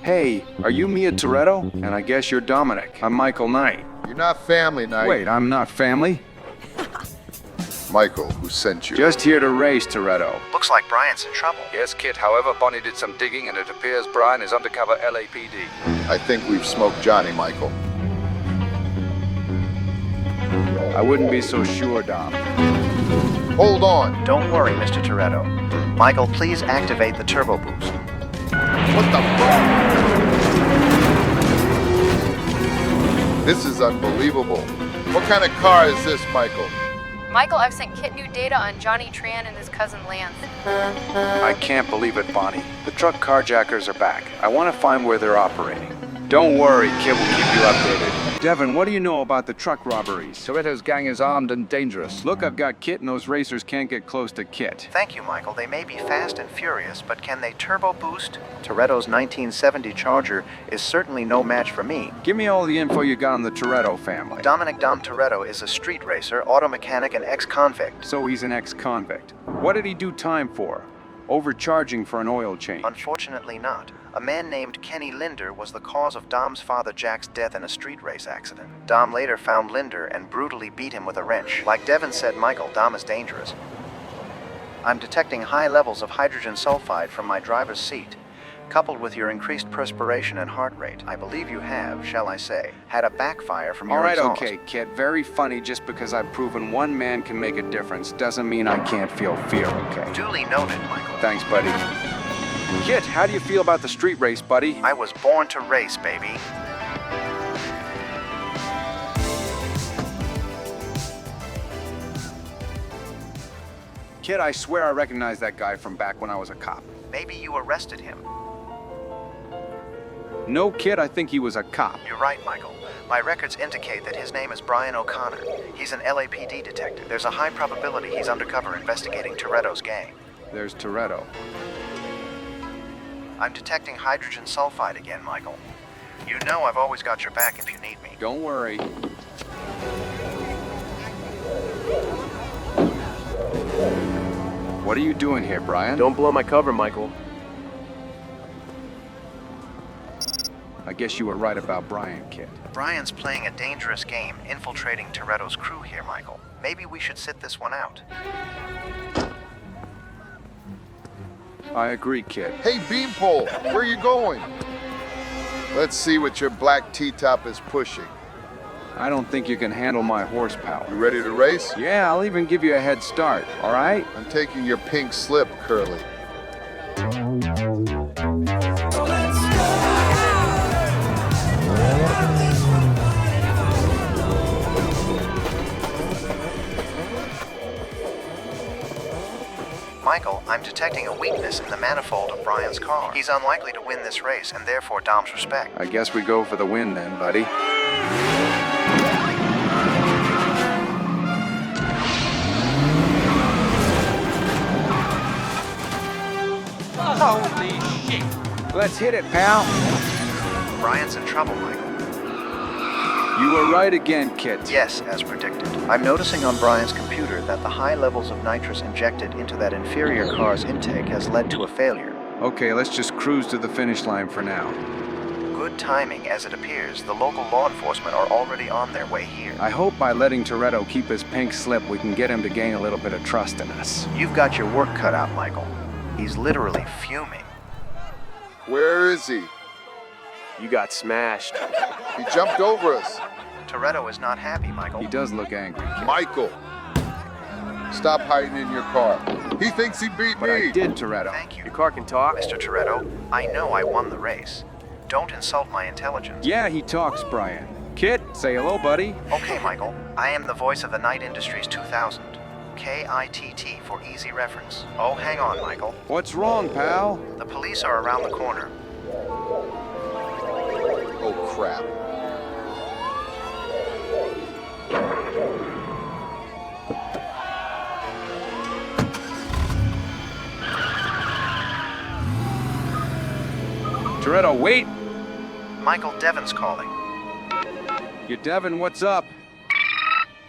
Hey, are you Mia Toretto? And I guess you're Dominic. I'm Michael Knight. You're not family, Knight. Wait, I'm not family? Michael, who sent you? Just here to race, Toretto. Looks like Brian's in trouble. Yes, Kit. However, Bonnie did some digging and it appears Brian is undercover LAPD. I think we've smoked Johnny, Michael. I wouldn't be so sure, Dom. Hold on. Don't worry, Mr. Toretto. Michael, please activate the turbo boost. What the fuck? This is unbelievable. What kind of car is this, Michael? Michael, I've sent Kit new data on Johnny Tran and his cousin Lance. I can't believe it, Bonnie. The truck carjackers are back. I want to find where they're operating. Don't worry, Kit will keep you updated. Devin, what do you know about the truck robberies? Toretto's gang is armed and dangerous. Look, I've got Kit and those racers can't get close to Kit. Thank you, Michael. They may be fast and furious, but can they turbo boost? Toretto's 1970 Charger is certainly no match for me. Give me all the info you got on the Toretto family. Dominic Dom Toretto is a street racer, auto mechanic, and ex-convict. So he's an ex-convict. What did he do time for? Overcharging for an oil change. Unfortunately not. A man named Kenny Linder was the cause of Dom's father Jack's death in a street race accident. Dom later found Linder and brutally beat him with a wrench. Like Devin said, Michael, Dom is dangerous. I'm detecting high levels of hydrogen sulfide from my driver's seat. Coupled with your increased perspiration and heart rate, I believe you have, shall I say, had a backfire from your exhaust. Okay, Kit. Very funny. Just because I've proven one man can make a difference doesn't mean I can't feel fear, okay? Duly noted, Michael. Thanks, buddy. Kit, how do you feel about the street race, buddy? I was born to race, baby. Kit, I swear I recognize that guy from back when I was a cop. Maybe you arrested him. No, Kit, I think he was a cop. You're right, Michael. My records indicate that his name is Brian O'Connor. He's an LAPD detective. There's a high probability he's undercover investigating Toretto's gang. There's Toretto. I'm detecting hydrogen sulfide again, Michael. You know I've always got your back if you need me. Don't worry. What are you doing here, Brian? Don't blow my cover, Michael. I guess you were right about Brian, Kit. Brian's playing a dangerous game, infiltrating Toretto's crew here, Michael. Maybe we should sit this one out. I agree, Kit. Hey, Beanpole, where are you going? Let's see what your black T-top is pushing. I don't think you can handle my horsepower. You ready to race? Yeah, I'll even give you a head start, all right? I'm taking your pink slip, Curly. Michael, I'm detecting a weakness in the manifold of Brian's car. He's unlikely to win this race, and therefore Dom's respect. I guess we go for the win then, buddy. Holy shit! Let's hit it, pal. Brian's in trouble, Michael. You were right again, Kit. Yes, as predicted. I'm noticing on Brian's computer that the high levels of nitrous injected into that inferior car's intake has led to a failure. Okay, let's just cruise to the finish line for now. Good timing, as it appears. The local law enforcement are already on their way here. I hope by letting Toretto keep his pink slip, we can get him to gain a little bit of trust in us. You've got your work cut out, Michael. He's literally fuming. Where is he? You got smashed. He jumped over us. Toretto is not happy, Michael. He does look angry, Kit. Michael, stop hiding in your car. He thinks he beat But me. I did, Toretto. Thank you. Your car can talk? Mr. Toretto, I know I won the race. Don't insult my intelligence. Yeah, he talks, Brian. Kit, say hello, buddy. Okay, Michael. I am the voice of the Night Industries 2000. KITT for easy reference. Oh, hang on, Michael. What's wrong, pal? The police are around the corner. Oh, crap. Toretto, wait! Michael, Devin's calling. You Devin, what's up?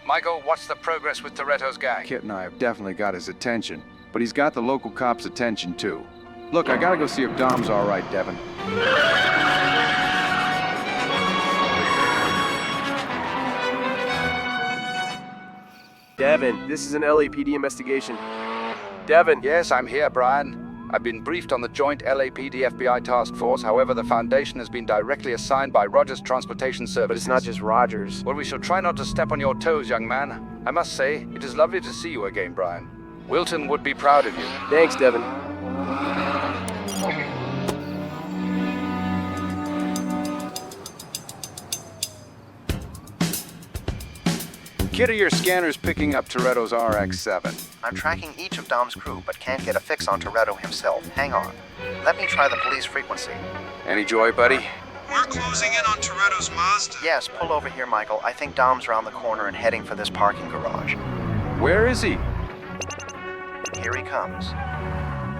Michael, what's the progress with Toretto's gang? Kit and I have definitely got his attention, but he's got the local cops' attention too. Look, I gotta go see if Dom's all right, Devin. Devin, this is an LAPD investigation. Devin. Yes, I'm here, Brian. I've been briefed on the joint LAPD FBI task force. However, the Foundation has been directly assigned by Rogers Transportation Services. But it's not just Rogers. Well, we shall try not to step on your toes, young man. I must say, it is lovely to see you again, Brian. Wilton would be proud of you. Thanks, Devin. Kid, are your scanners picking up Toretto's RX-7? I'm tracking each of Dom's crew, but can't get a fix on Toretto himself. Hang on. Let me try the police frequency. Any joy, buddy? We're closing in on Toretto's Mazda. Yes, pull over here, Michael. I think Dom's round the corner and heading for this parking garage. Where is he? Here he comes.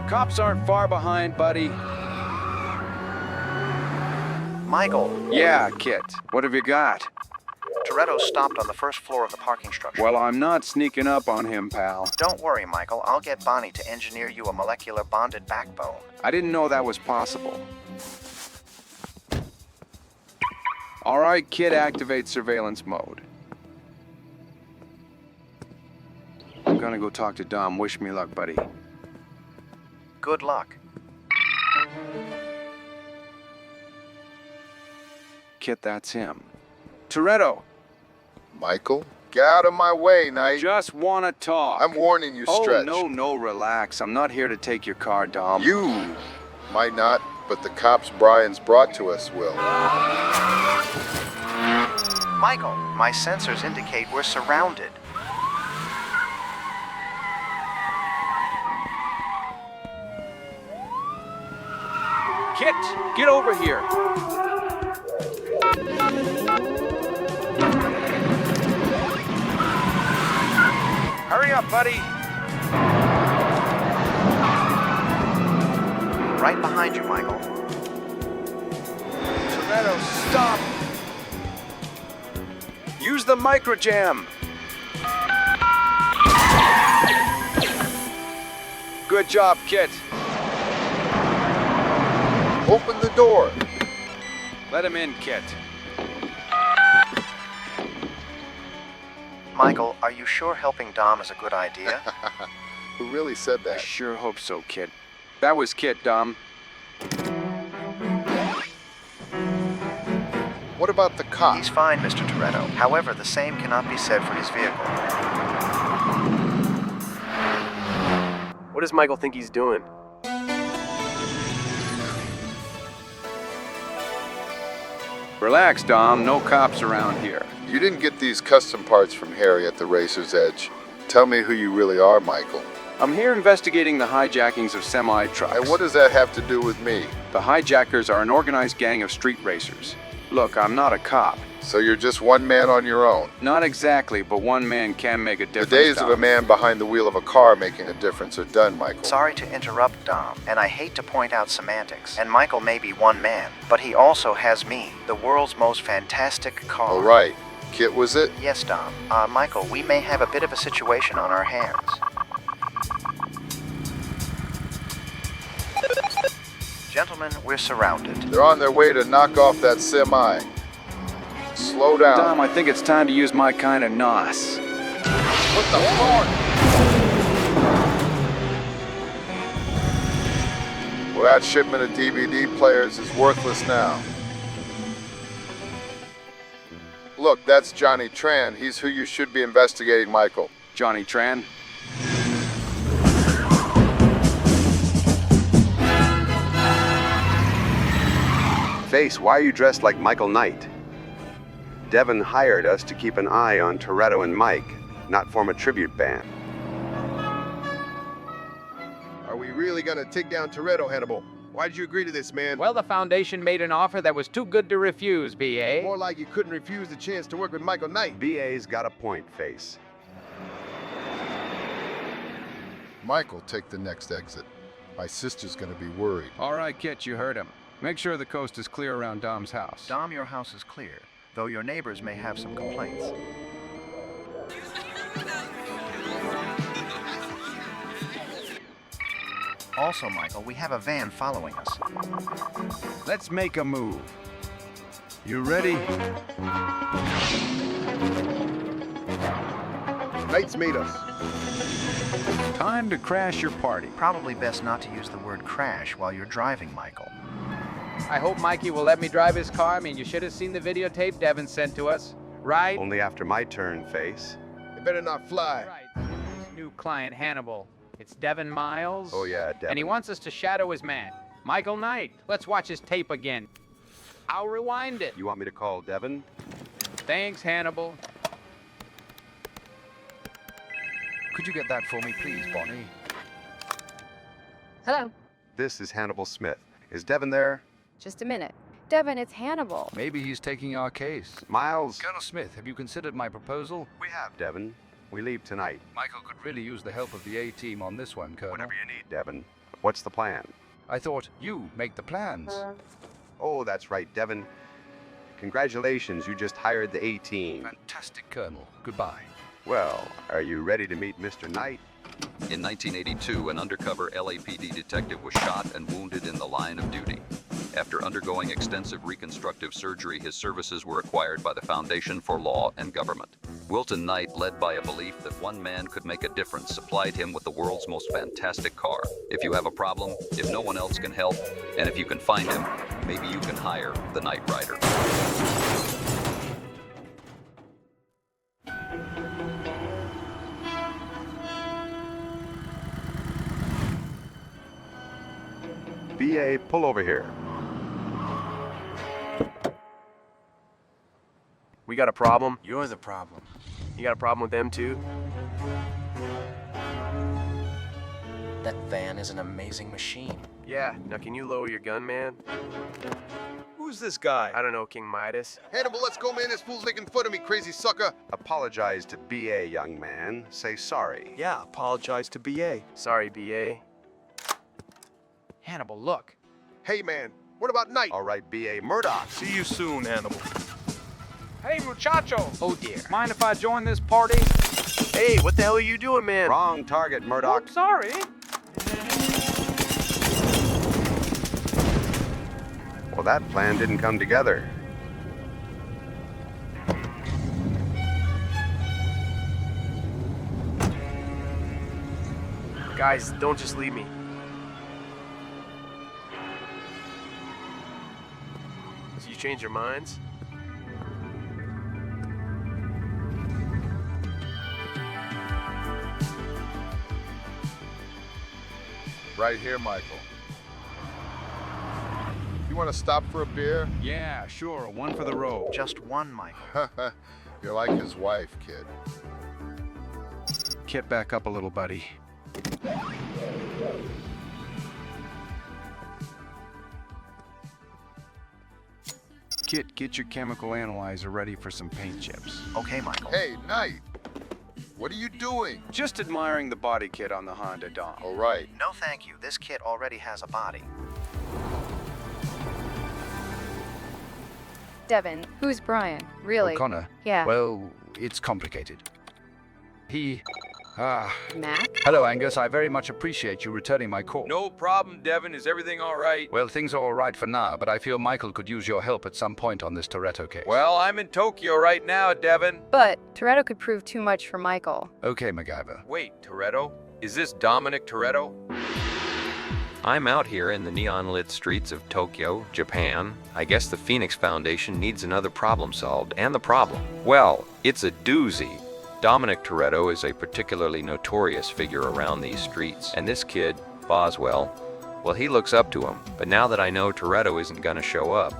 Cops aren't far behind, buddy. Michael, Yeah, Kit. What have you got? Toretto stopped on the first floor of the parking structure. Well, I'm not sneaking up on him, pal. Don't worry, Michael. I'll get Bonnie to engineer you a molecular bonded backbone. I didn't know that was possible. All right, Kid, activate surveillance mode. I'm gonna go talk to Dom. Wish me luck, buddy. Good luck. Kit, that's him. Toretto, Michael, get out of my way, Knight. just wanna talk. I'm warning you, Stretch. Oh, no, relax. I'm not here to take your car, Dom. You might not, but the cops Brian's brought to us will. Michael, my sensors indicate we're surrounded. Kit, get over here. Hurry up, buddy. Right behind you, Michael. Toretto, stop. Use the microjam. Good job, Kit. Open the door. Let him in, Kit. Michael, are you sure helping Dom is a good idea? Who really said I that? sure hope so, Kit. That was Kit, Dom. What about the cop? He's fine, Mr. Toretto. However, the same cannot be said for his vehicle. What does Michael think he's doing? Relax, Dom. No cops around here. You didn't get these custom parts from Harry at the Racer's Edge. Tell me who you really are, Michael. I'm here investigating the hijackings of semi-trucks. And what does that have to do with me? The hijackers are an organized gang of street racers. Look, I'm not a cop. So you're just one man on your own. Not exactly, but one man can make a The difference. days of a Dom. man behind the wheel of a car making a difference are done, Michael. Sorry to interrupt, Dom, and I hate to point out semantics. And Michael may be one man, but he also has me, the world's most fantastic car. All right. Kit, was it? Yes, Dom. Michael, we may have a bit of a situation on our hands. Gentlemen, we're surrounded. They're on their way to knock off that semi. Slow down. Dom, I think it's time to use my kind of nos. What the fuck? Well, that shipment of DVD players is worthless now. Look, that's Johnny Tran. He's who you should be investigating, Michael. Johnny Tran. Face, why are you dressed like Michael Knight? Devin hired us to keep an eye on Toretto and Mike, not form a tribute band. Are we really gonna take down Toretto, Hannibal? Why did you agree to this, man? Well, the Foundation made an offer that was too good to refuse, B.A. More like you couldn't refuse the chance to work with Michael Knight. BA's got a point, Face. Michael, take the next exit. My sister's gonna be worried. All right, Kit, you heard him. Make sure the coast is clear around Dom's house. Dom, your house is clear, though your neighbors may have some complaints. Also, Michael, we have a van following us. Let's make a move. You ready? Knight's made us. Time to crash your party. Probably best not to use the word crash while you're driving, Michael. I hope Mikey will let me drive his car. I mean, you should have seen the videotape Devin sent to us, right? Only after my turn, Face. You better not fly. Right. New client, Hannibal. It's Devin Miles. Oh, yeah, Devin. And he wants us to shadow his man, Michael Knight. Let's watch his tape again. I'll rewind it. You want me to call Devin? Thanks, Hannibal. Could you get that for me, please, Bonnie? Hello. This is Hannibal Smith. Is Devin there? Just a minute. Devin, it's Hannibal. Maybe he's taking our case. Miles? Colonel Smith, have you considered my proposal? We have, Devin. We leave tonight. Michael could really use the help of the A-team on this one, Colonel. Whatever you need, Devin. What's the plan? I thought you make the plans. Oh, that's right, Devin. Congratulations, you just hired the A-team. Fantastic, Colonel. Goodbye. Well, are you ready to meet Mr. Knight? In 1982, an undercover LAPD detective was shot and wounded in the line of duty. After undergoing extensive reconstructive surgery, his services were acquired by the Foundation for Law and Government. Wilton Knight, led by a belief that one man could make a difference, supplied him with the world's most fantastic car. If you have a problem, if no one else can help, and if you can find him, maybe you can hire the Knight Rider. BA, pull over here. We got a problem. You're the problem. You got a problem with them too? That van is an amazing machine. Yeah. Now can you lower your gun, man? Who's this guy? I don't know, King Midas. Hannibal, let's go, man. This fool's making fun of me, crazy sucker. Apologize to BA, young man. Say sorry. Yeah, apologize to BA. Sorry, BA. Hannibal, look. Hey, man. What about Knight? All right, BA. Murdoch. See you soon, Hannibal. Hey, muchacho. Oh, dear. Mind if I join this party? Hey, what the hell are you doing, man? Wrong target, Murdoch. Oops, sorry. Well, that plan didn't come together. Guys, don't just leave me. So you change your minds? Right here, Michael. You want to stop for a beer? Yeah, sure. One for the road. Just one, Michael. You're like his wife, kid. Kit back up a little, buddy. Kit, get your chemical analyzer ready for some paint chips. Okay, Michael. Hey, Knight. What are you doing? Just admiring the body kit on the Honda Dom. All right. No, thank you. This kit already has a body. Devin, who's Brian? Really? O'Connor? Yeah. Well, it's complicated. Mac? Hello, Angus. I very much appreciate you returning my call. No problem, Devin. Is everything all right? Well, things are all right for now, but I feel Michael could use your help at some point on this Toretto case. Well, I'm in Tokyo right now, Devin. But Toretto could prove too much for Michael. Okay, MacGyver. Wait, Toretto? Is this Dominic Toretto? I'm out here in the neon-lit streets of Tokyo, Japan. I guess the Phoenix Foundation needs another problem solved, and the problem, well, it's a doozy. Dominic Toretto is a particularly notorious figure around these streets, and this kid, Boswell, well, he looks up to him. But now that I know Toretto isn't gonna show up,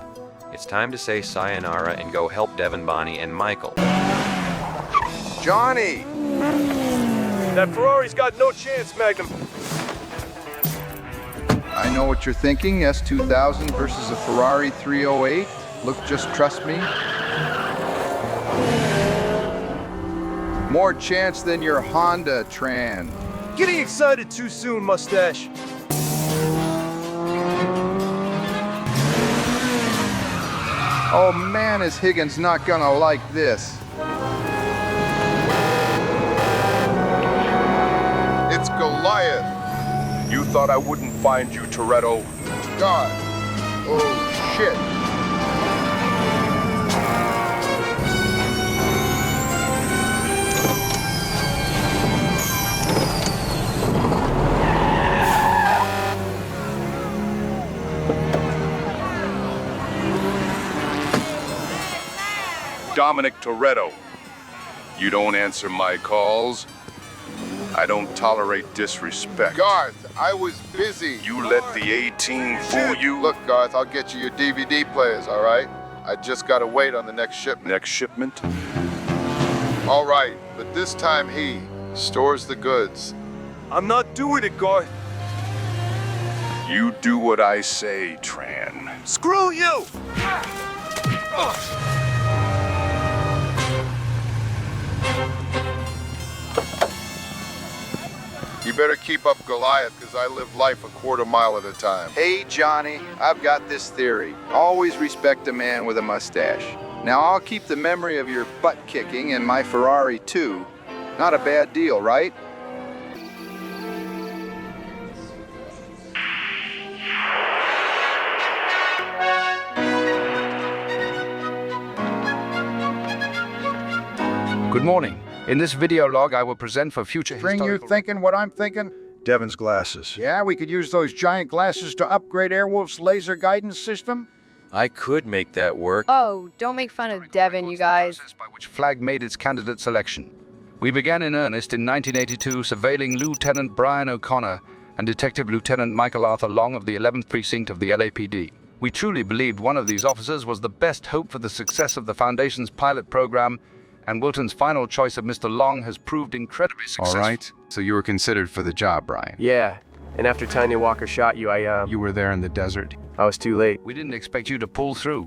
it's time to say sayonara and go help Devin, Bonnie, and Michael. Johnny! That Ferrari's got no chance, Magnum. I know what you're thinking. S2000 versus a Ferrari 308. Look, just trust me. More chance than your Honda Tran. Getting excited too soon, mustache. Oh man, is Higgins not gonna like this. It's Goliath. You thought I wouldn't find you, Toretto. God. Oh, shit. Dominic Toretto. You don't answer my calls. I don't tolerate disrespect. Garth, I was busy. You let the A-team fool you? Look, Garth, I'll get you your DVD players, all right? I just gotta wait on the next shipment. Next shipment? All right, but this time he stores the goods. I'm not doing it, Garth. You do what I say, Tran. Screw you! You better keep up Goliath, because I live life a quarter mile at a time. Hey, Johnny, I've got this theory. Always respect a man with a mustache. Now, I'll keep the memory of your butt kicking in my Ferrari, too. Not a bad deal, right? Good morning. In this video log, I will present for future String, you historical... thinking what I'm thinking? Devin's glasses. Yeah, we could use those giant glasses to upgrade Airwolf's laser guidance system. I could make that work. Oh, don't make fun of Devin, you guys. ...by which Flag made its candidate selection. We began in earnest in 1982 surveilling Lieutenant Brian O'Connor and Detective Lieutenant Michael Arthur Long of the 11th Precinct of the LAPD. We truly believed one of these officers was the best hope for the success of the Foundation's pilot program, and Wilton's final choice of Mr. Long has proved incredibly successful. All right, so you were considered for the job, Brian. Yeah, and after Tanya Walker shot you, You were there in the desert. I was too late. We didn't expect you to pull through.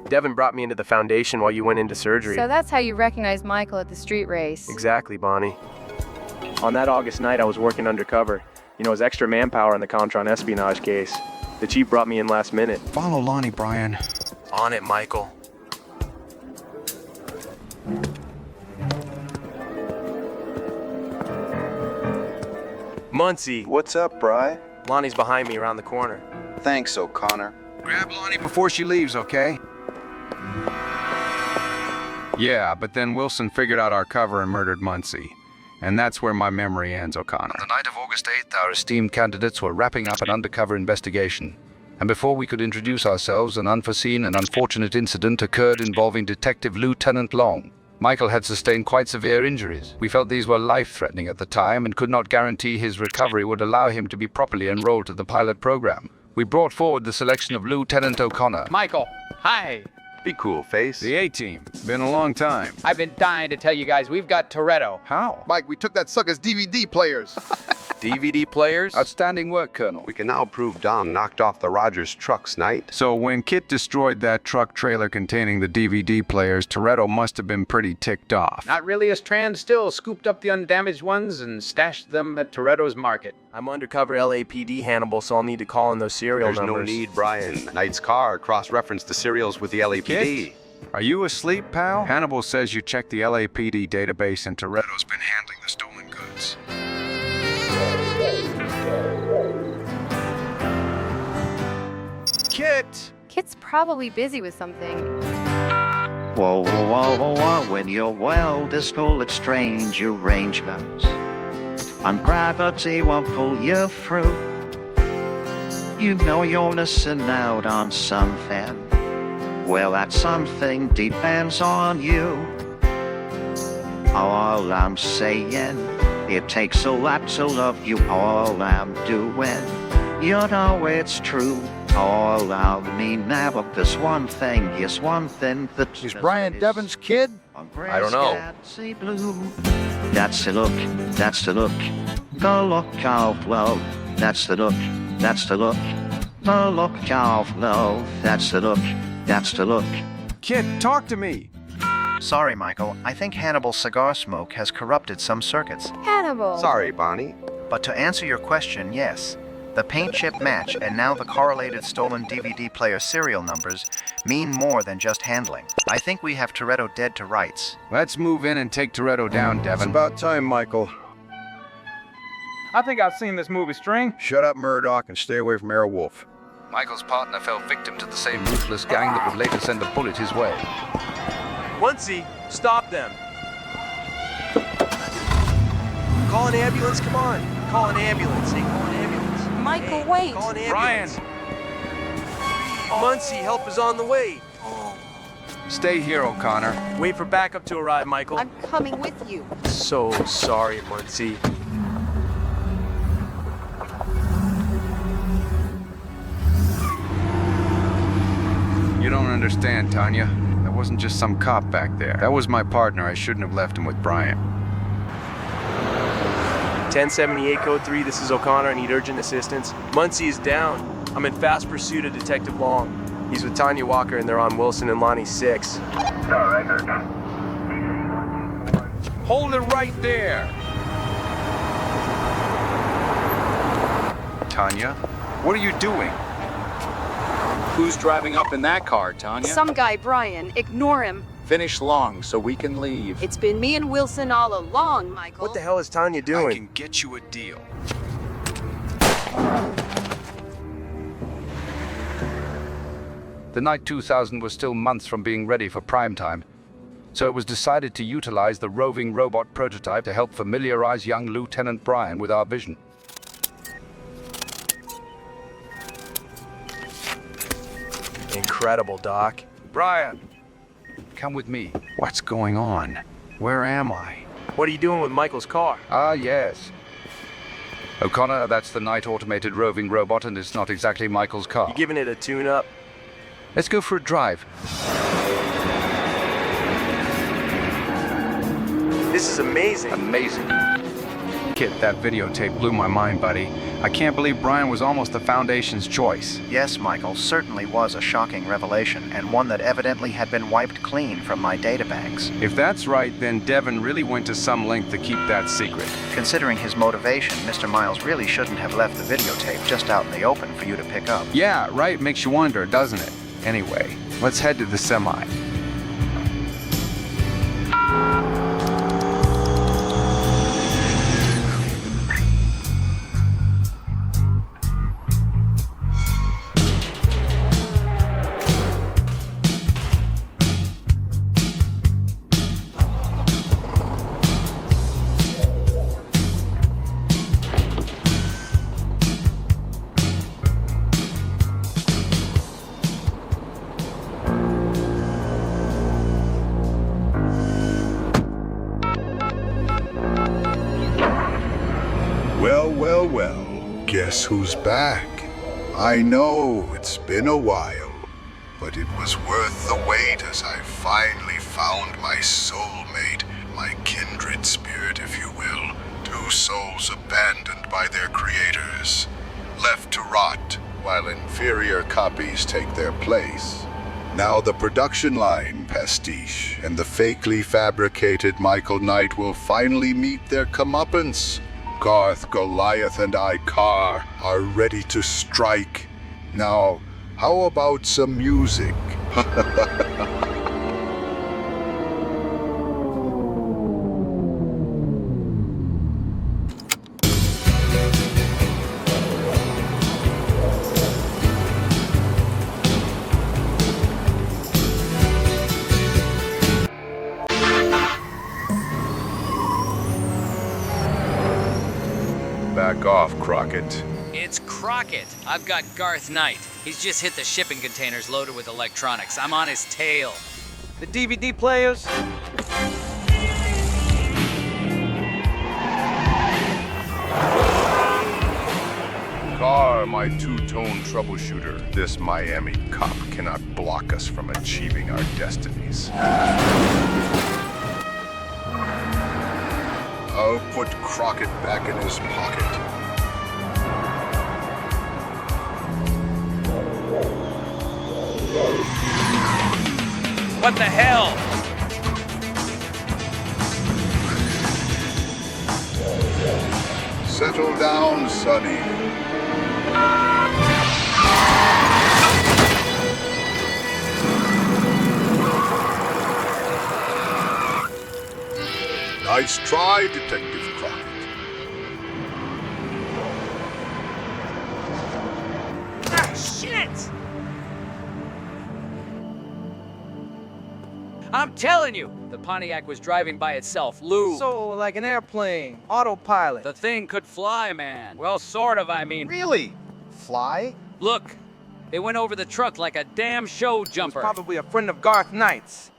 Devin brought me into the Foundation while you went into surgery. So that's how you recognize Michael at the street race. Exactly, Bonnie. On that August night, I was working undercover. You know, as extra manpower in the Contran espionage case. The chief brought me in last minute. Follow Lonnie, Brian. On it, Michael. Muncie. What's up, Bri? Lonnie's behind me around the corner. Thanks, O'Connor. Grab Lonnie before she leaves, okay? Yeah, but then Wilson figured out our cover and murdered Muncie. And that's where my memory ends, O'Connor. On the night of August 8th, our esteemed candidates were wrapping up an undercover investigation. And before we could introduce ourselves, an unforeseen and unfortunate incident occurred involving Detective Lieutenant Long. Michael had sustained quite severe injuries. We felt these were life-threatening at the time and could not guarantee his recovery would allow him to be properly enrolled to the pilot program. We brought forward the selection of Lieutenant O'Connor. Michael, hi. Be cool, Face. The A-team. Been a long time. I've been dying to tell you guys, we've got Toretto. How? Mike, we took that sucker's DVD players. DVD players? Outstanding work, Colonel. We can now prove Dom knocked off the Rogers truck's night. So when Kit destroyed that truck trailer containing the DVD players, Toretto must have been pretty ticked off. Not really, as Tran still scooped up the undamaged ones and stashed them at Toretto's market. I'm undercover LAPD, Hannibal, so I'll need to call in those serial There's numbers. no need, Brian. Knight's car cross-referenced the serials with the LAPD. Kit? Are you asleep, pal? Hannibal says you checked the LAPD database and Toretto's been handling the stolen goods. Kit! Kit's probably busy with something. Whoa, whoa, whoa, whoa, whoa, when your world is full of strange arrangements, and gravity won't pull you through, you know you're missing out on something. Well, that something depends on you. All I'm saying, it takes a lot to love you. All I'm doing, you know it's true. All I mean now of this one thing, yes, one thing that Is Brian Devin's kid? I don't know. That's the look, that's the look, the look of love. That's the look, that's the look, the look of love. That's the look, that's the look. Kit, talk to me. Sorry, Michael. I think Hannibal's cigar smoke has corrupted some circuits. Hannibal! Sorry, Bonnie. But to answer your question, yes. The paint chip match and now the correlated stolen DVD player serial numbers mean more than just handling. I think we have Toretto dead to rights. Let's move in and take Toretto down, It's Devin. about time, Michael. I think I've seen this movie, String. Shut up, Murdoch, and stay away from Airwolf. Michael's partner fell victim to the same ruthless gang that would later send a bullet his way. Muncie, stop them. Call an ambulance, come on. Call an ambulance, hey, call an ambulance. Michael, Hey, wait! Call an Brian! ambulance. Muncie, help is on the way. Stay here, O'Connor. Wait for backup to arrive, Michael. I'm coming with you. So sorry, Muncie. You don't understand, Tanya. That wasn't just some cop back there. That was my partner. I shouldn't have left him with Brian. 1078 Code 3, this is O'Connor. I need urgent assistance. Muncie is down. I'm in fast pursuit of Detective Long. He's with Tanya Walker and they're on Wilson and Lonnie 6. Hold it right there! Tanya, what are you doing? Who's driving up in that car, Tanya? Some guy, Brian. Ignore him. Finish Long so we can leave. It's been me and Wilson all along, Michael. What the hell is Tanya doing? I can get you a deal. The Knight 2000 was still months from being ready for prime time, so it was decided to utilize the roving robot prototype to help familiarize young Lieutenant Brian with our vision. Incredible, Doc. Brian, come with me. What's going on? Where am I? What are you doing with Michael's car? Ah, yes. O'Connor, that's the Knight automated roving robot, and it's not exactly Michael's car. You giving it a tune-up? Let's go for a drive. This is amazing. Amazing. Kit, that videotape blew my mind, buddy. I can't believe Brian was almost the Foundation's choice. Yes, Michael, certainly was a shocking revelation, and one that evidently had been wiped clean from my databanks. If that's right, then Devin really went to some length to keep that secret. Considering his motivation, Mr. Miles really shouldn't have left the videotape just out in the open for you to pick up. Yeah, right, makes you wonder, doesn't it? Anyway, let's head to the semi. Well, guess who's back? I know it's been a while, but it was worth the wait as I finally found my soulmate, my kindred spirit, if you will. Two souls abandoned by their creators, left to rot while inferior copies take their place. Now the production line, Pastiche, and the fakely fabricated Michael Knight will finally meet their comeuppance. Garth, Goliath, and Icar are ready to strike. Now, how about some music? Back off, Crockett. It's Crockett. I've got Garth Knight. He's just hit the shipping containers loaded with electronics. I'm on his tail. The DVD players? Carr, my two-tone troubleshooter. This Miami cop cannot block us from achieving our destinies. I'll put Crockett back in his pocket. What the hell? Settle down, Sonny. Nice try, Detective Crockett. Ah, shit! I'm telling you, the Pontiac was driving by itself, Lou. So, like an airplane, autopilot. The thing could fly, man. Well, sort of, I mean. Really? Fly? Look, They went over the truck like a damn show jumper. Probably a friend of Garth Knight's.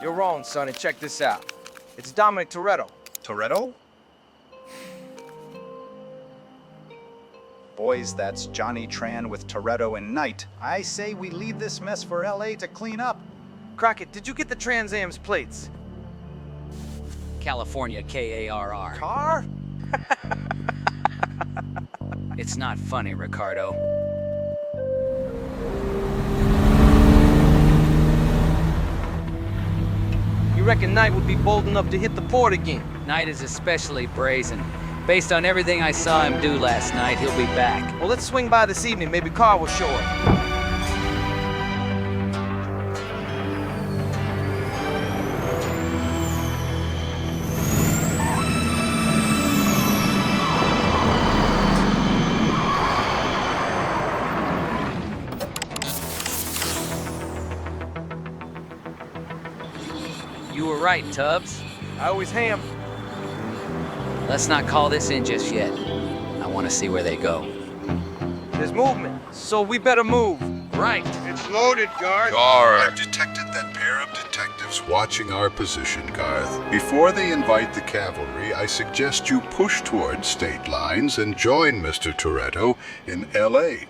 You're wrong, Sonny. Check this out. It's Dominic Toretto. Toretto? Boys, that's Johnny Tran with Toretto and Knight. I say we leave this mess for LA to clean up. Crockett, did you get the Trans Am's plates? California KARR. Car? It's not funny, Ricardo. You reckon Knight would be bold enough to hit the port again? Knight is especially brazen. Based on everything I saw him do last night, he'll be back. Well, let's swing by this evening. Maybe Carr will show up. You were right, Tubbs. I always am. Let's not call this in just yet. I want to see where they go. There's movement, so we better move. Right. It's loaded, Garth. I've detected that pair of detectives watching our position, Garth. Before they invite the cavalry, I suggest you push towards state lines and join Mr. Toretto in LA.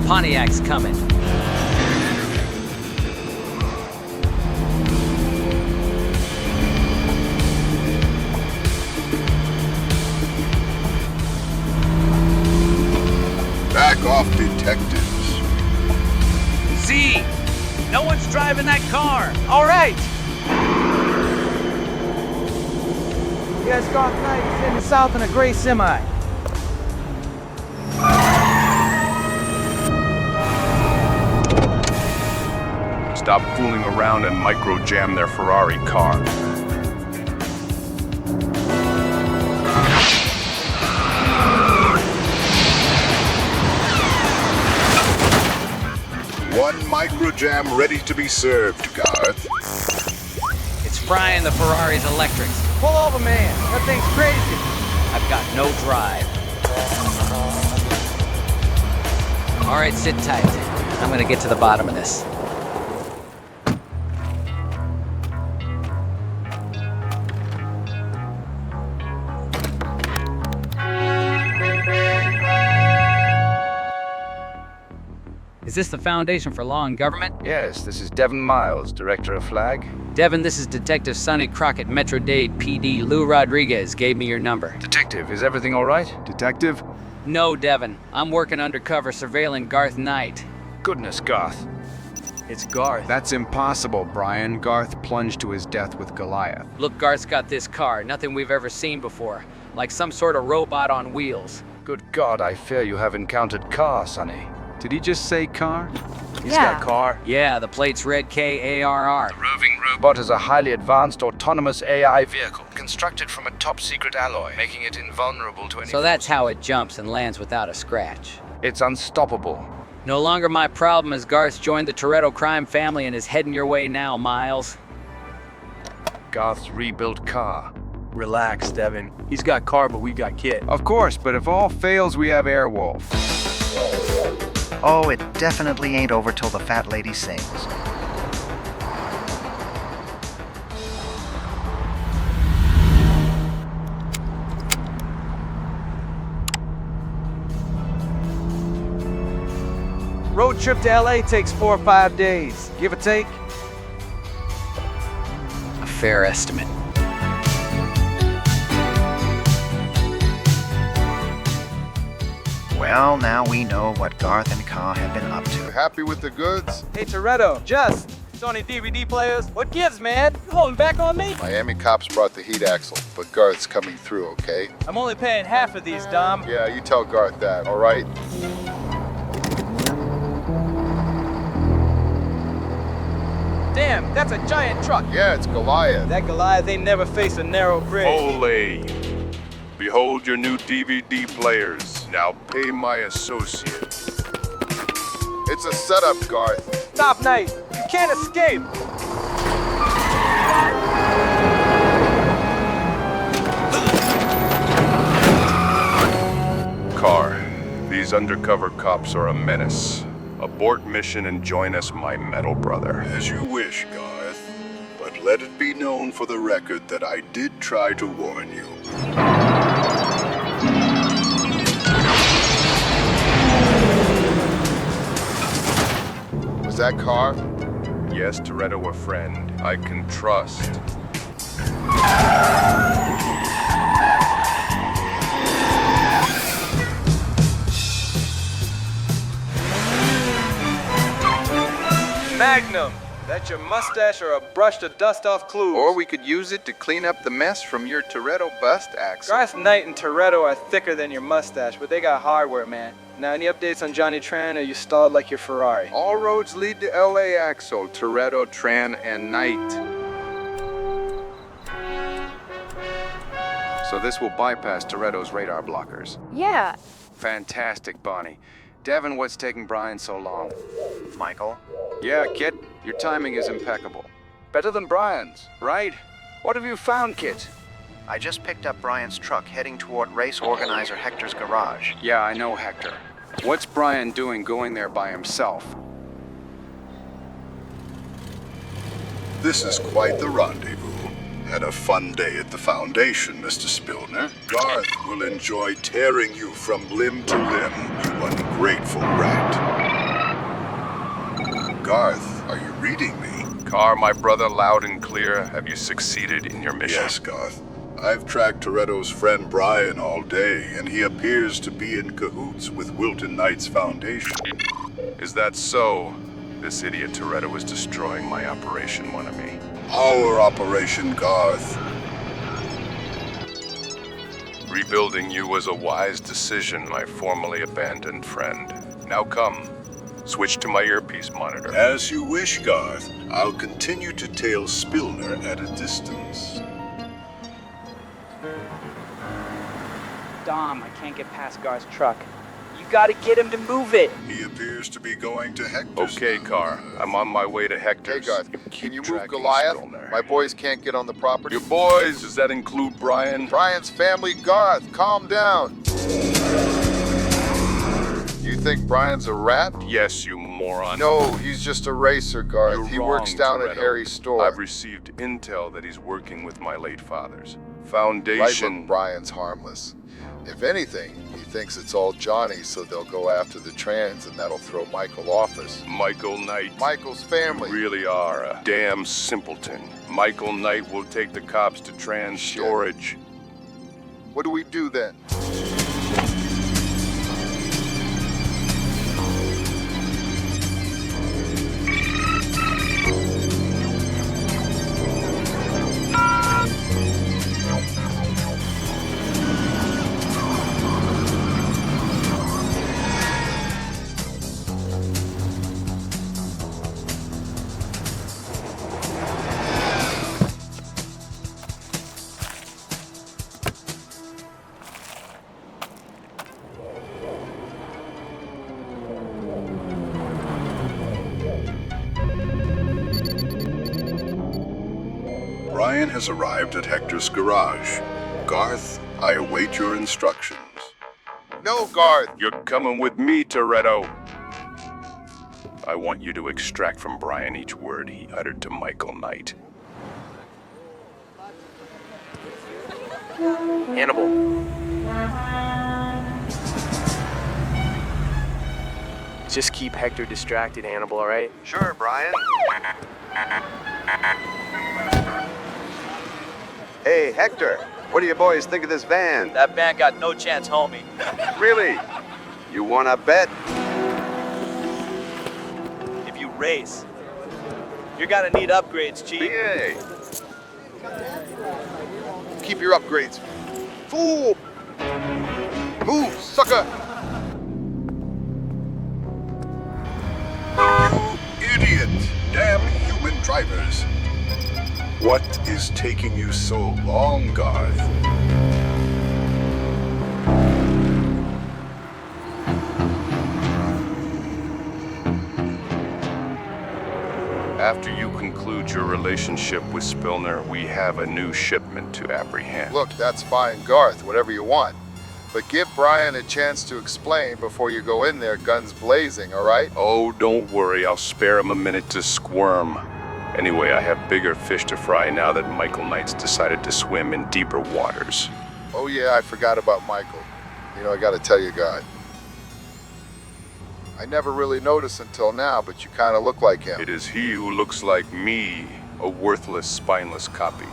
Pontiac's coming. Back off, detectives. Z! No one's driving that car! All right! Yes, Garth Knight is heading south in a gray semi. Stop fooling around and micro-jam their Ferrari car. One micro-jam ready to be served, Garth. It's frying the Ferrari's electrics. Pull over, man. That thing's crazy. I've got no drive. All right, sit tight. I'm gonna get to the bottom of this. Is this the Foundation for Law and Government? Yes, this is Devon Miles, Director of Flag. Devon, this is Detective Sonny Crockett, Metro Dade PD. Lou Rodriguez gave me your number. Detective, is everything all right? Detective? No, Devon. I'm working undercover surveilling Garth Knight. Goodness, Garth. It's Garth. That's impossible, Brian. Garth plunged to his death with Goliath. Look, Garth's got this car. Nothing we've ever seen before. Like some sort of robot on wheels. Good God, I fear you have encountered Carr, Sonny. Did he just say car? He's got car. Yeah, the plate's red KARR. The roving robot is a highly advanced autonomous AI vehicle constructed from a top-secret alloy, making it invulnerable to any So that's how it jumps and lands without a scratch. It's unstoppable. No longer my problem as Garth's joined the Toretto crime family and is heading your way now, Miles. Garth's rebuilt car. Relax, Devon. He's got car, but we got kit. Of course, but if all fails, we have Airwolf. Oh, it definitely ain't over till the fat lady sings. Road trip to LA takes 4 or 5 days, give or take. A fair estimate. Well, now we know what Garth and Carr have been up to. Happy with the goods? Hey, Toretto, Just, Sony DVD players. What gives, man? You holding back on me? Miami cops brought the heat axle, but Garth's coming through, okay? I'm only paying half of these, Dom. Yeah, you tell Garth that, all right? Damn, that's a giant truck. Yeah, it's Goliath. That Goliath ain't never faced a narrow bridge. Ole. Behold your new DVD players. Now pay my associate. It's a setup, Garth. Stop, Knight. You can't escape. Carr, these undercover cops are a menace. Abort mission and join us, my metal brother. As you wish, Garth. But let it be known for the record that I did try to warn you. Was that Carr? Yes, Toretto, a friend I can trust. Magnum, that your mustache or a brush to dust off clues? Or we could use it to clean up the mess from your Toretto bust, Axel. Garth Knight and Toretto are thicker than your mustache, but they got hardware, man. Now, any updates on Johnny Tran, or you stalled like your Ferrari? All roads lead to LA, Axel. Toretto, Tran, and Knight. So this will bypass Toretto's radar blockers. Yeah. Fantastic, Bonnie. Devin, what's taking Brian so long? Michael? Yeah, Kit, your timing is impeccable. Better than Brian's, right? What have you found, Kit? I just picked up Brian's truck heading toward race organizer Hector's garage. Yeah, I know Hector. What's Brian doing going there by himself? This is quite the rendezvous. Had a fun day at the Foundation, Mr. Spillner. Garth will enjoy tearing you from limb to limb, you ungrateful rat. Garth, are you reading me? Carr, my brother, loud and clear. Have you succeeded in your mission? Yes, Garth. I've tracked Toretto's friend Brian all day, and he appears to be in cahoots with Wilton Knight's Foundation. Is that so? This idiot Toretto is destroying my operation, mon ami. Our operation, Garth. Rebuilding you was a wise decision, my formerly abandoned friend. Now come, switch to my earpiece monitor. As you wish, Garth. I'll continue to tail Spillner at a distance. Dom, I can't get past Garth's truck. You gotta get him to move it. He appears to be going to Hector's. Okay, Carr. I'm on my way to Hector's. Hey, Garth, can you move Goliath? My boys can't get on the property. Your boys? Does that include Brian? Brian's family, Garth. Calm down. You think Brian's a rat? Yes, you moron. No, he's just a racer, Garth. He works down at Harry's store. I've received intel that he's working with my late father's Foundation. Right, look, Brian's harmless. If anything, he thinks it's all Johnny, so they'll go after the Trans, and that'll throw Michael off us. Michael Knight. Michael's family. You really are a damn simpleton. Michael Knight will take the cops to Trans storage. What do we do then? Brian has arrived at Hector's garage. Garth, I await your instructions. No, Garth! You're coming with me, Toretto. I want you to extract from Brian each word he uttered to Michael Knight. Hannibal. Just keep Hector distracted, Hannibal, all right? Sure, Brian. Hey, Hector, what do you boys think of this van? That van got no chance, homie. Really? You wanna bet? If you race, you're gonna need upgrades, Chief. Hey. Keep your upgrades. Fool! Move, sucker! You idiot! Damn human Drivers, what is taking you so long, Garth? After you conclude your relationship with Spillner, we have a new shipment to apprehend. Look, that's fine, Garth, whatever you want. But give Brian a chance to explain before you go in there guns blazing, all right? Oh, don't worry, I'll spare him a minute to squirm. Anyway, I have bigger fish to fry now that Michael Knight's decided to swim in deeper waters. Oh yeah, I forgot about Michael. You know, I gotta tell you, God. I never really noticed until now, but you kinda look like him. It is he who looks like me, a worthless, spineless copy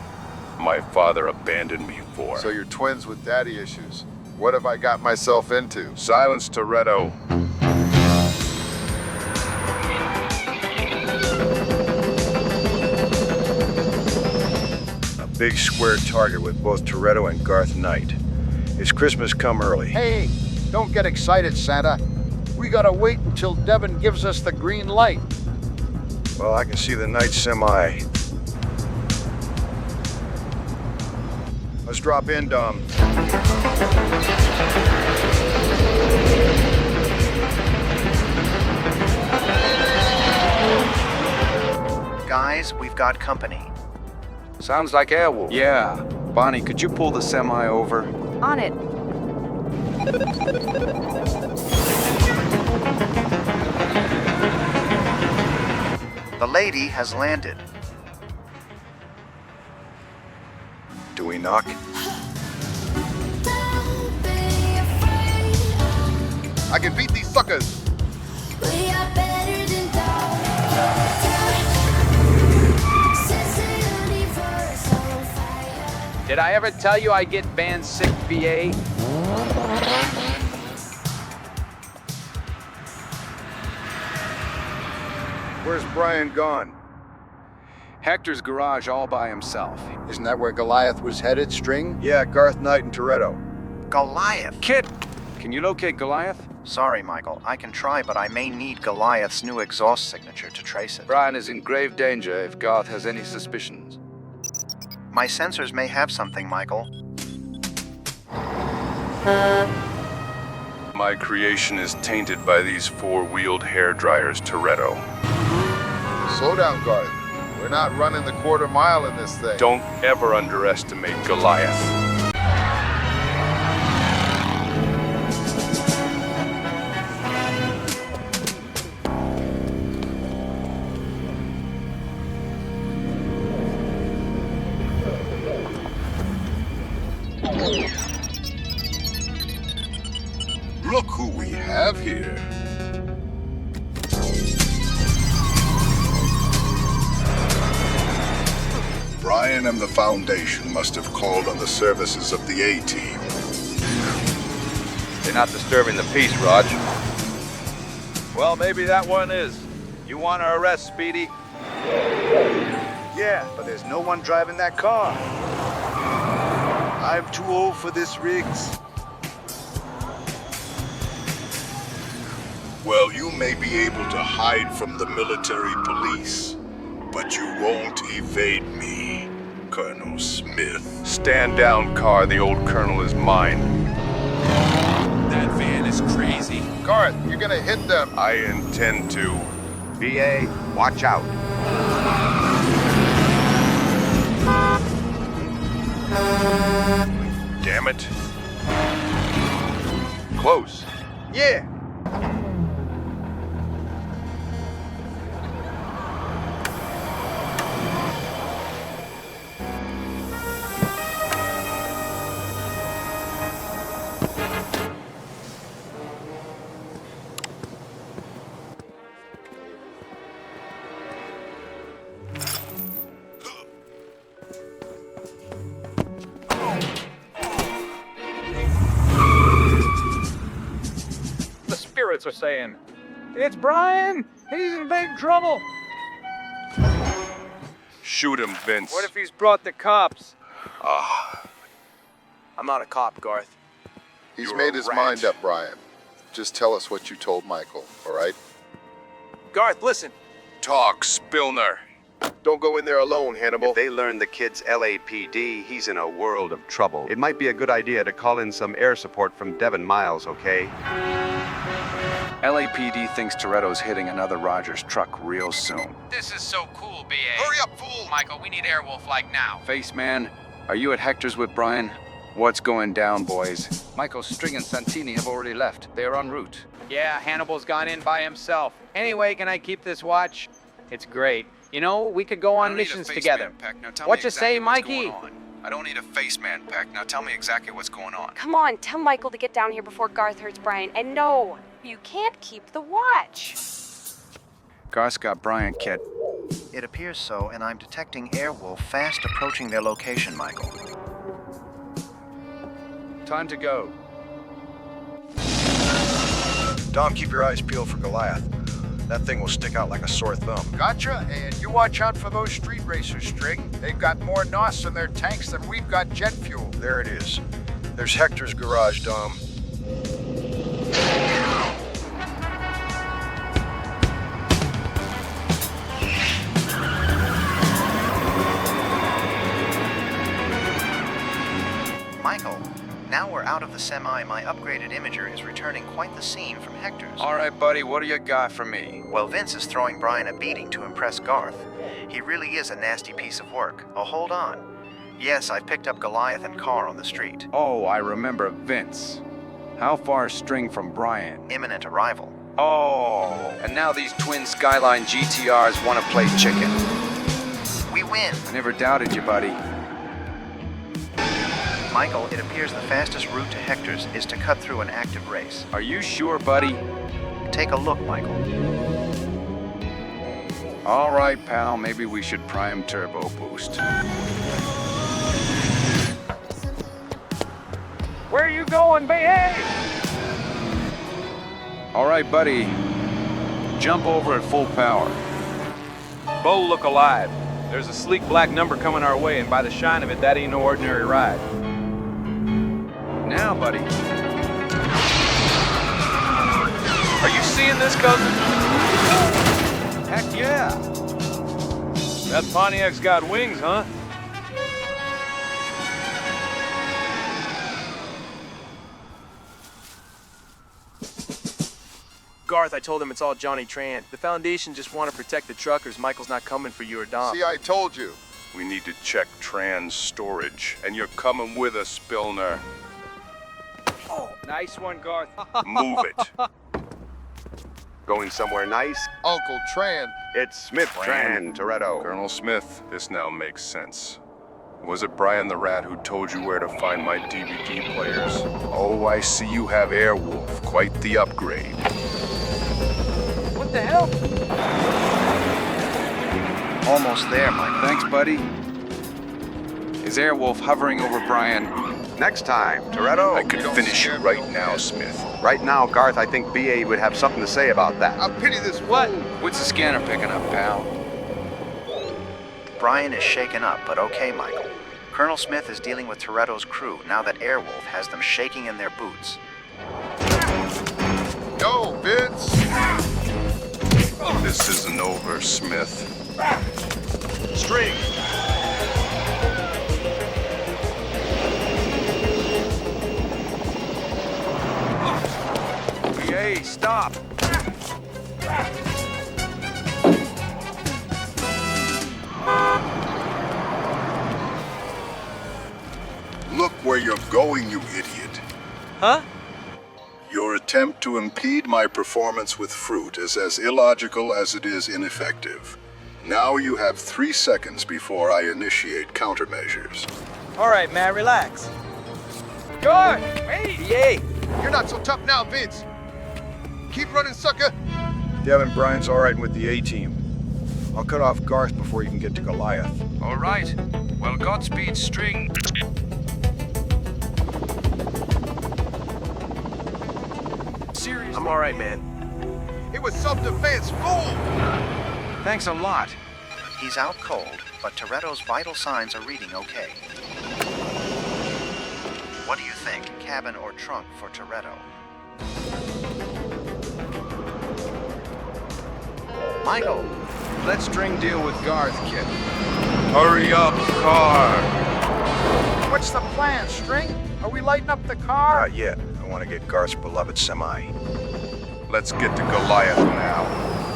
my father abandoned me for. So you're twins with daddy issues. What have I got myself into? Silence, Toretto. A big square target with both Toretto and Garth Knight. It's Christmas come early. Hey, don't get excited, Santa. We gotta wait until Devin gives us the green light. Well, I can see the Knight semi. Let's drop in, Dom. Guys, we've got company. Sounds like Airwolf. Yeah. Bonnie, could you pull the semi over? On it. The lady has landed. Do we knock? I can beat these suckers! Did I ever tell you I get banned sick, VA? Where's Brian gone? Hector's garage all by himself. Isn't that where Goliath was headed, String? Yeah, Garth Knight and Toretto. Goliath! Kit! Can you locate Goliath? Sorry, Michael. I can try, but I may need Goliath's new exhaust signature to trace it. Brian is in grave danger if Garth has any suspicions. My sensors may have something, Michael. My creation is tainted by these four-wheeled hair dryers, Toretto. Slow down, Garth. We're not running the quarter mile in this thing. Don't ever underestimate Goliath. Look who we have here. Brian and the Foundation must have called on the services of the A-Team. They're not disturbing the peace, Raj. Well, maybe that one is. You want to arrest Speedy? Yeah, but there's no one driving that car. I'm too old for this, Riggs. Well, you may be able to hide from the military police, but you won't evade me, Colonel Smith. Stand down, car. The old colonel is mine. That van is crazy. Garth, you're gonna hit them. I intend to. VA, watch out. Damn it. Close. Yeah. Are saying, "It's Brian! He's in big trouble!" Shoot him, Vince. What if he's brought the cops? I'm not a cop, Garth. He's You're made a his rat. mind up, Brian. Just tell us what you told Michael, all right? Garth, listen. Talk, Spillner. Don't go in there alone, Hannibal. If they learn the kid's LAPD, he's in a world of trouble. It might be a good idea to call in some air support from Devon Miles, okay? LAPD thinks Toretto's hitting another Rogers truck real soon. This is so cool, BA. Hurry up, fool! Michael, we need Airwolf like now. Face man, are you at Hector's with Brian? What's going down, boys? Michael, String, and Santini have already left. They are en route. Yeah, Hannibal's gone in by himself. Anyway, can I keep this watch? It's great. You know, we could go on missions together. What you say, Mikey? I don't need a face man, Peck. Now tell me exactly what's going on. Come on, tell Michael to get down here before Garth hurts Brian. And no, you can't keep the watch. Garth's got Brian, kid. It appears so, and I'm detecting Airwolf fast approaching their location, Michael. Time to go. Dom, keep your eyes peeled for Goliath. That thing will stick out like a sore thumb. Gotcha, and you watch out for those street racers, String. They've got more NOS in their tanks than we've got jet fuel. There it is. There's Hector's garage, Dom. Michael, now we're out of the semi. My upgraded imager is returning quite the scene from Hector's. All right, buddy, what do you got for me? Well, Vince is throwing Brian a beating to impress Garth. He really is a nasty piece of work. Oh, hold on. Yes, I picked up Goliath and Carr on the street. Oh, I remember Vince. How far is String from Brian? Imminent arrival. Oh, and now these twin Skyline GTRs want to play chicken. We win. I never doubted you, buddy. Michael, it appears the fastest route to Hector's is to cut through an active race. Are you sure, buddy? Take a look, Michael. All right, pal, maybe we should prime turbo boost. Where are you going, behave? All right, buddy. Jump over at full power. Bo, look alive. There's a sleek black number coming our way, and by the shine of it, that ain't no ordinary ride. Now, buddy. Are you seeing this, cousin? Heck yeah. That Pontiac's got wings, huh? Garth, I told him it's all Johnny Tran. The Foundation just want to protect the truckers. Michael's not coming for you or Dom. See, I told you. We need to check Tran's storage, and you're coming with us, Spillner. Oh, nice one, Garth. Move it. Going somewhere nice? Uncle Tran. It's Smith Tran, Toretto. Colonel Smith, this now makes sense. Was it Brian the Rat who told you where to find my DVD players? Oh, I see you have Airwolf. Quite the upgrade. What the hell? Almost there, Michael. Thanks, buddy. Is Airwolf hovering over Brian? Next time, Toretto. I could finish you right now, Smith. Right now, Garth, I think BA would have something to say about that. I pity this What? What's the scanner picking up, pal? Brian is shaken up, but okay, Michael. Colonel Smith is dealing with Toretto's crew now that Airwolf has them shaking in their boots. Go, Vince! This isn't over, Smith. String! Hey, stop! Look where you're going, you idiot. Huh? Your attempt to impede my performance with fruit is as illogical as it is ineffective. Now you have 3 seconds before I initiate countermeasures. All right, man, relax. Garth, wait! Yay! You're not so tough now, Vince. Keep running, sucker. Devin, Brian's all right with the A-team. I'll cut off Garth before you can get to Goliath. All right. Well, Godspeed, String. Seriously? I'm all right, man. It was self-defense, fool! Thanks a lot. He's out cold, but Toretto's vital signs are reading okay. What do you think, cabin or trunk for Toretto? Michael! Let String deal with Garth, kid. Hurry up, car. What's the plan, String? Are we lighting up the car? Not yet. I want to get Garth's beloved semi. Let's get to Goliath now.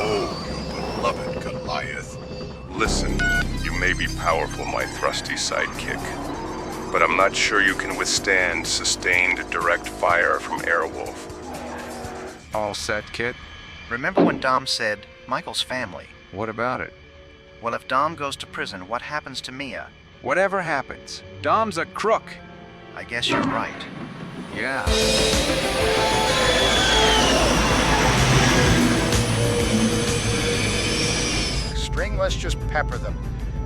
Oh, you beloved Goliath. Listen, you may be powerful, my thrusty sidekick, but I'm not sure you can withstand sustained direct fire from Airwolf. All set, kid? Remember when Dom said, Michael's family? What about it? Well, if Dom goes to prison, what happens to Mia? Whatever happens. Dom's a crook. I guess you're right. Yeah. String, let's just pepper them.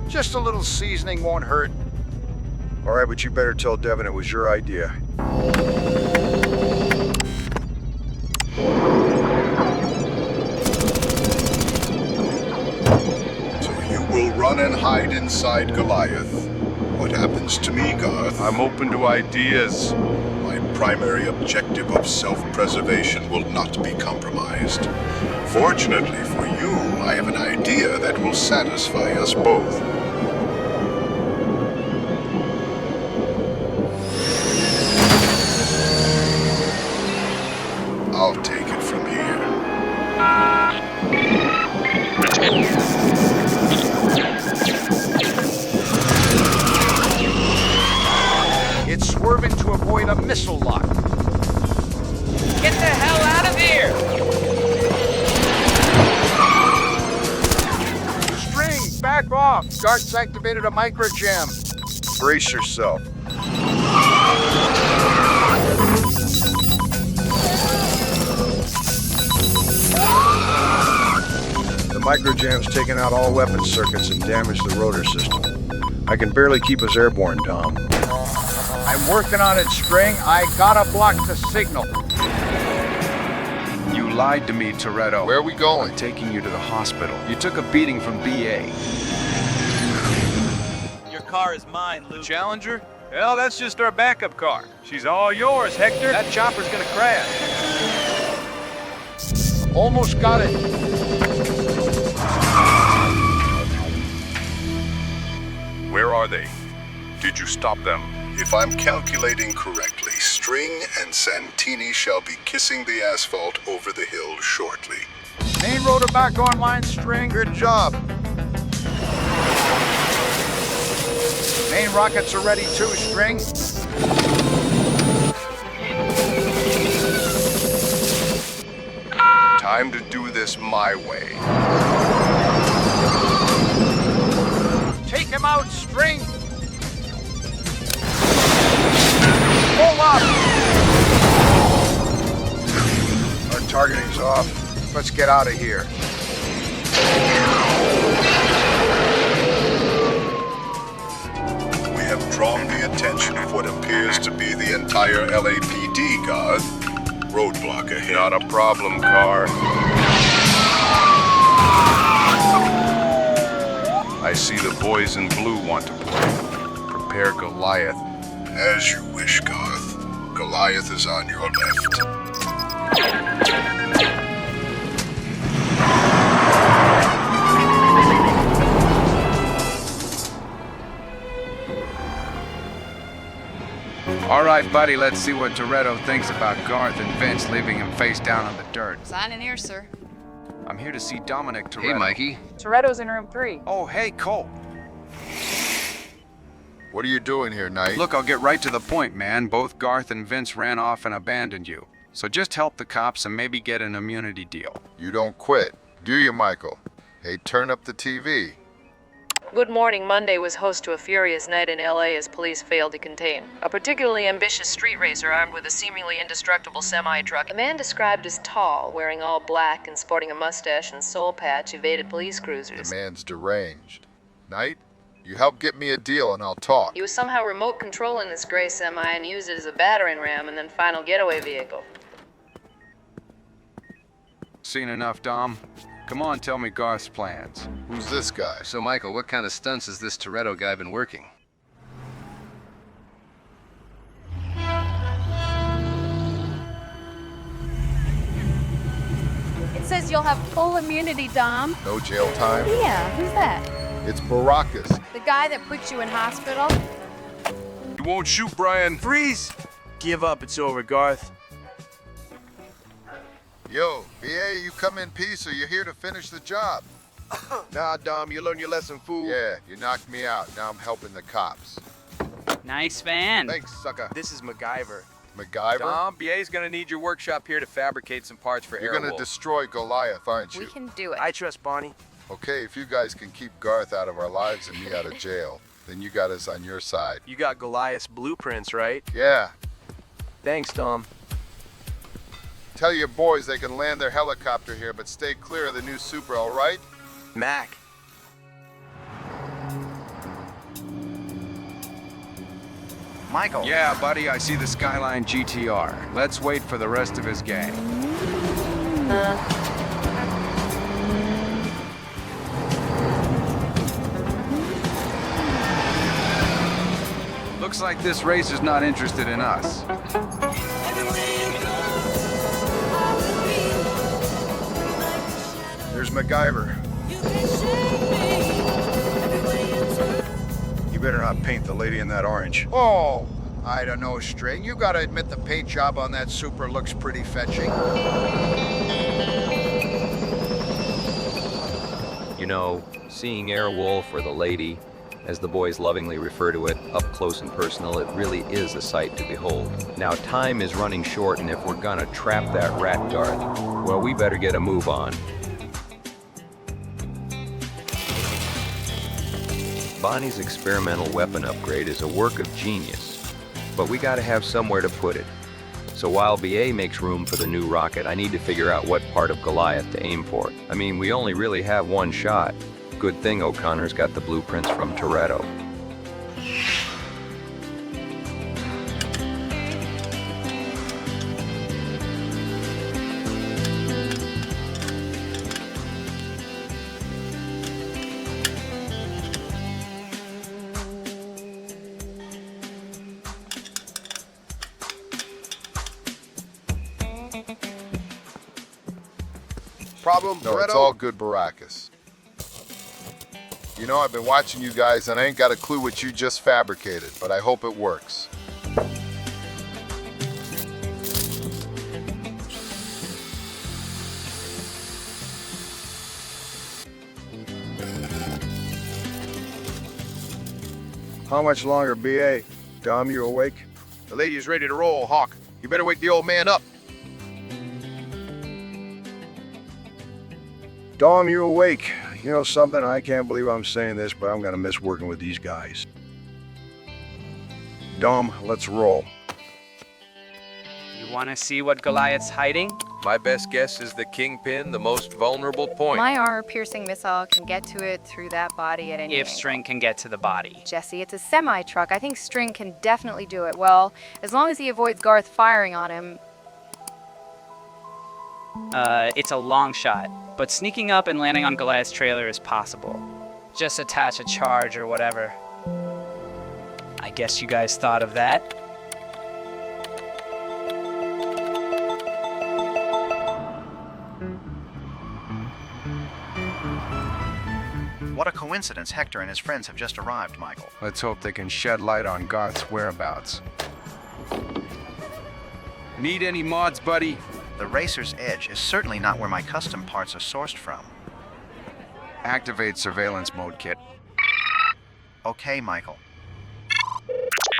Just a little seasoning won't hurt. All right, but you better tell Devin it was your idea. Will run and hide inside Goliath. What happens to me, Garth? I'm open to ideas. My primary objective of self-preservation will not be compromised. Fortunately for you, I have an idea that will satisfy us both. I'll take it from here. It's swerving to avoid a missile lock. Get the hell out of here! String, back off. Garth's activated a microjam. Brace yourself. The microjam's taken out all weapon circuits and damaged the rotor system. I can barely keep us airborne, Dom. I'm working on it, String. I gotta block the signal. You lied to me, Toretto. Where are we going? I'm taking you to the hospital. You took a beating from BA. Your car is mine, Luke. Challenger? Well, that's just our backup car. She's all yours, Hector. That chopper's gonna crash. Almost got it. Where are they? Did you stop them? If I'm calculating correctly, String and Santini shall be kissing the asphalt over the hill shortly. Main rotor back online, String. Good job. Main rockets are ready too, String. Time to do this my way. Take him out, String. Pull up. Our targeting's off. Let's get out of here. We have drawn the attention of what appears to be the entire LAPD, Garth. Roadblock ahead. Not a problem, car. I see the boys in blue want to play. Prepare Goliath. As you wish, Garth. Goliath is on your left. All right, buddy, let's see what Toretto thinks about Garth and Vince leaving him face down on the dirt. Sign in here, sir. I'm here to see Dominic Toretto. Hey, Mikey. Toretto's in room 3. Oh, hey, Cole. What are you doing here, Knight? Look, I'll get right to the point, man. Both Garth and Vince ran off and abandoned you. So just help the cops and maybe get an immunity deal. You don't quit, do you, Michael? Hey, turn up the TV. Good morning. Monday was host to a furious night in LA as police failed to contain a particularly ambitious street racer armed with a seemingly indestructible semi-truck. A man described as tall, wearing all black and sporting a mustache and soul patch, evaded police cruisers. The man's deranged. Knight, you help get me a deal and I'll talk. He was somehow remote controlling this gray semi and used it as a battering ram and then final getaway vehicle. Seen enough, Dom? Come on, tell me Garth's plans. Who's this guy? So, Michael, what kind of stunts has this Toretto guy been working? It's says you'll have full immunity, Dom. No jail time? Yeah, who's that? It's Baracus. The guy that put you in hospital? You won't shoot, Brian. Freeze! Give up, it's over, Garth. Yo, BA, you come in peace or you're here to finish the job? Nah, Dom, you learned your lesson, fool. Yeah, you knocked me out. Now I'm helping the cops. Nice van. Thanks, sucker. This is MacGyver. MacGyver? Tom, BA's gonna need your workshop here to fabricate some parts for You're gonna Airwolf. destroy Goliath, aren't you? We can do it. I trust Bonnie. Okay, if you guys can keep Garth out of our lives and me out of jail, then you got us on your side. You got Goliath's blueprints, right? Yeah. Thanks, Dom. Tell your boys they can land their helicopter here, but stay clear of the new Supra, all right? Mac. Michael. Yeah, buddy, I see the Skyline GTR. Let's wait for the rest of his gang. Looks like this racer's not interested in us. There's MacGyver. You better not paint the lady in that orange. Oh, I don't know, String. You gotta admit the paint job on that Supra looks pretty fetching. You know, seeing Airwolf, or the lady, as the boys lovingly refer to it, up close and personal, it really is a sight to behold. Now, time is running short, and if we're gonna trap that rat Garth, well, we better get a move on. Bonnie's experimental weapon upgrade is a work of genius, but we gotta have somewhere to put it. So while BA makes room for the new rocket, I need to figure out what part of Goliath to aim for. I mean, we only really have one shot. Good thing O'Connor's got the blueprints from Toretto. Problem, no, it's all good, Baracus. You know, I've been watching you guys and I ain't got a clue what you just fabricated, but I hope it works. How much longer, BA? Dom, you awake? The lady is ready to roll, Hawk. You better wake the old man up. Dom, you awake? You know something? I can't believe I'm saying this, but I'm gonna miss working with these guys. Dom, let's roll. You want to see what Goliath's hiding? My best guess is the Kingpin, the most vulnerable point. My armor-piercing missile can get to it through that body at any If angle. String can get to the body. Jesse, it's a semi-truck. I think String can definitely do it. Well, as long as he avoids Garth firing on him. It's a long shot, but sneaking up and landing on Goliath's trailer is possible. Just attach a charge or whatever. I guess you guys thought of that? What a coincidence Hector and his friends have just arrived, Michael. Let's hope they can shed light on Garth's whereabouts. Need any mods, buddy? The Racer's Edge is certainly not where my custom parts are sourced from. Activate surveillance mode, Kit. Okay, Michael.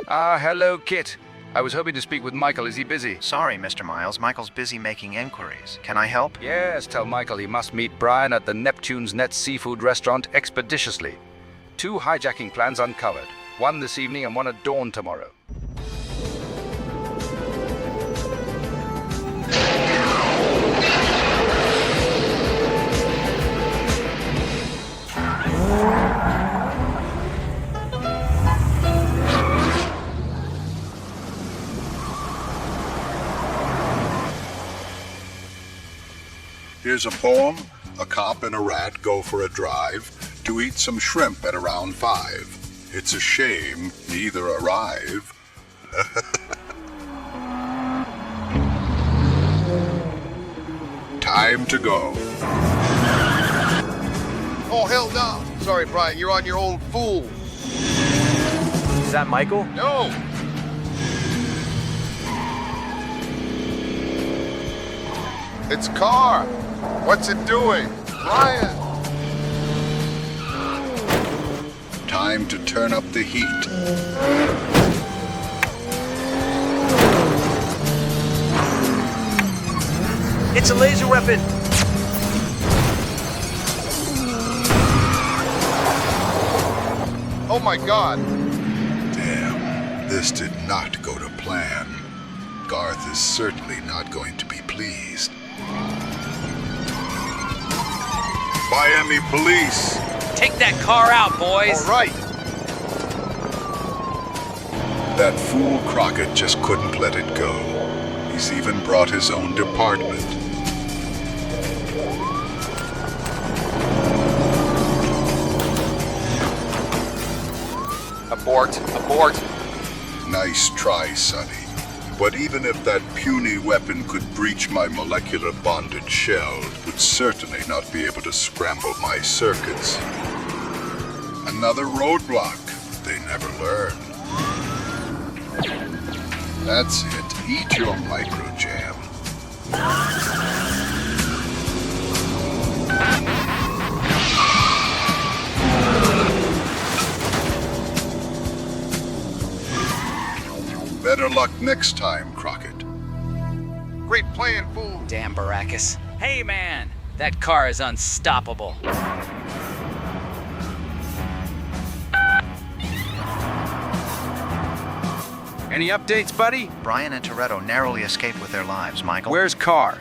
Hello, Kit. I was hoping to speak with Michael. Is he busy? Sorry, Mr. Miles. Michael's busy making inquiries. Can I help? Yes, tell Michael he must meet Brian at the Neptune's Net seafood restaurant expeditiously. 2 hijacking plans uncovered. 1 this evening and 1 at dawn tomorrow. Here's a poem. A cop and a rat go for a drive to eat some shrimp at around 5. It's a shame neither arrive. Time to go. Oh, hell no. Sorry, Brian, you're on your own, fool. Is that Michael? No. It's a car. What's it doing? Brian. Time to turn up the heat. It's a laser weapon! Oh my God. Damn, this did not go to plan. Garth is certainly not going to be pleased. Miami Police! Take that car out, boys. All right. That fool Crockett just couldn't let it go. He's even brought his own department. Abort! Abort! Nice try, Sonny. But even if that puny weapon could breach my molecular bonded shell, it would certainly not be able to scramble my circuits. Another roadblock. They never learn. That's it. Eat your micro jam. Better luck next time, Crockett. Great plan, fool. Damn Baracus. Hey, man. That car is unstoppable. Any updates, buddy? Brian and Toretto narrowly escaped with their lives, Michael. Where's Carr?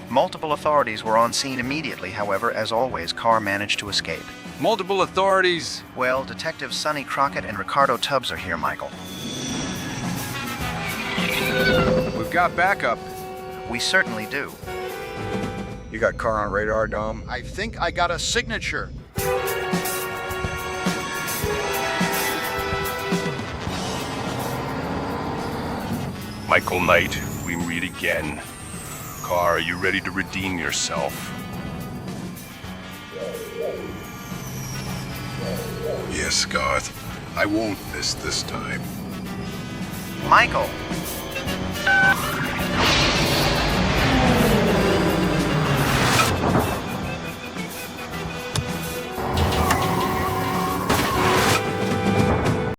Multiple authorities were on scene immediately. However, as always, Carr managed to escape. Multiple authorities? Well, Detectives Sonny Crockett and Ricardo Tubbs are here, Michael. We've got backup. We certainly do. You got Carr on radar, Dom? I think I got a signature. Michael Knight, we meet again. Carr, are you ready to redeem yourself? Yes, Garth. I won't miss this time. Michael!